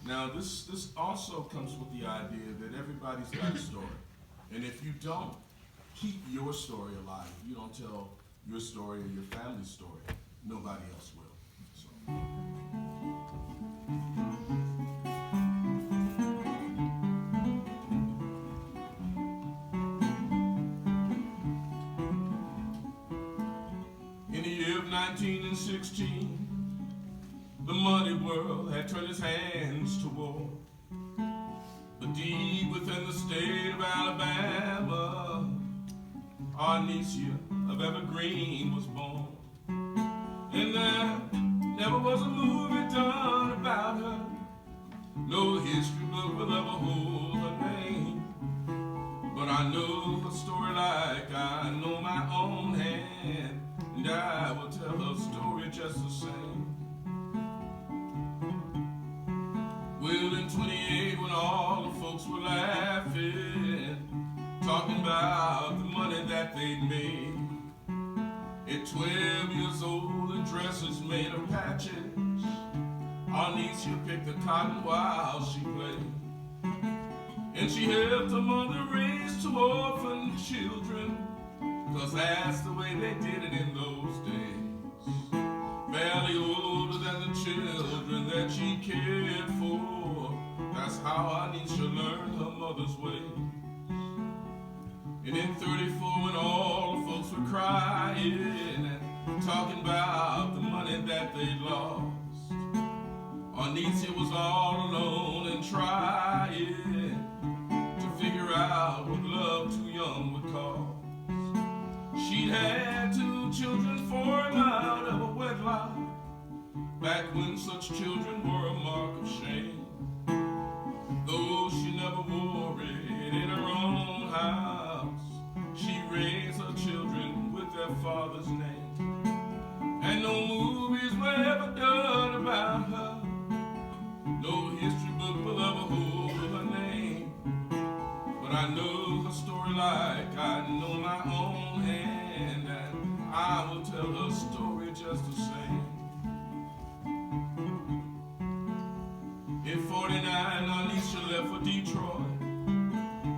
Now, this also comes with the idea that everybody's got a story. And if you don't keep your story alive, if you don't tell your story or your family's story, nobody else will. So. In the year of 1916, the money world had turned its hands to war. But deep within the state of Alabama, Arnesia of Evergreen was born. And there never was a movie done about her. No history book will ever hold her name. But I know her story like I know my own hand, and I will tell her story just the same. Well, in 28, when all the folks were laughing, talking about the money that they'd made, at 12 years old and dresses made of patches, Arnesia picked the cotton while she played. And she helped her mother raise 2 orphan children, 'cause that's the way they did it in those days. Barely older than the children that she cared for, that's how Arnesia learned her mother's ways. And in 34, when all the folks were crying and talking about the money that they lost, Arnesia was all alone and trying to figure out what love too young would cost. She'd had 2 children 4 out of a wedlock, back when such children were a mark of shame. Though she never wore it in her own house, she raised her children with their father's name. And no movies were ever done about her. No history book will ever hold her name. But I know her story like I know my own hand, and I will tell her story just the same. In 49, Arnesia left for Detroit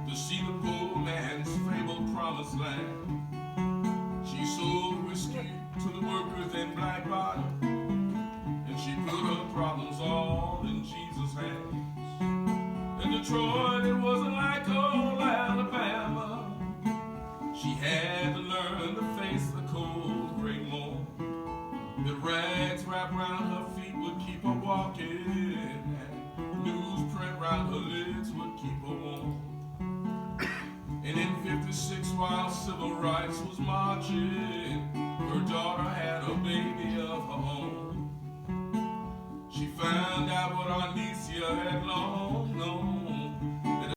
to see the poor man's fabled promised land. She sold whiskey to the workers in Black Bottom, and she put her problems all in Jesus' hands. In Detroit, it wasn't like old Alabama. She had to learn to face the cold gray morn. The rags wrapped around her feet would keep her walking, and newsprint round her legs would keep her warm. And in 56, while civil rights was marching, her daughter had a baby of her own. She found out what Arnesia had long known.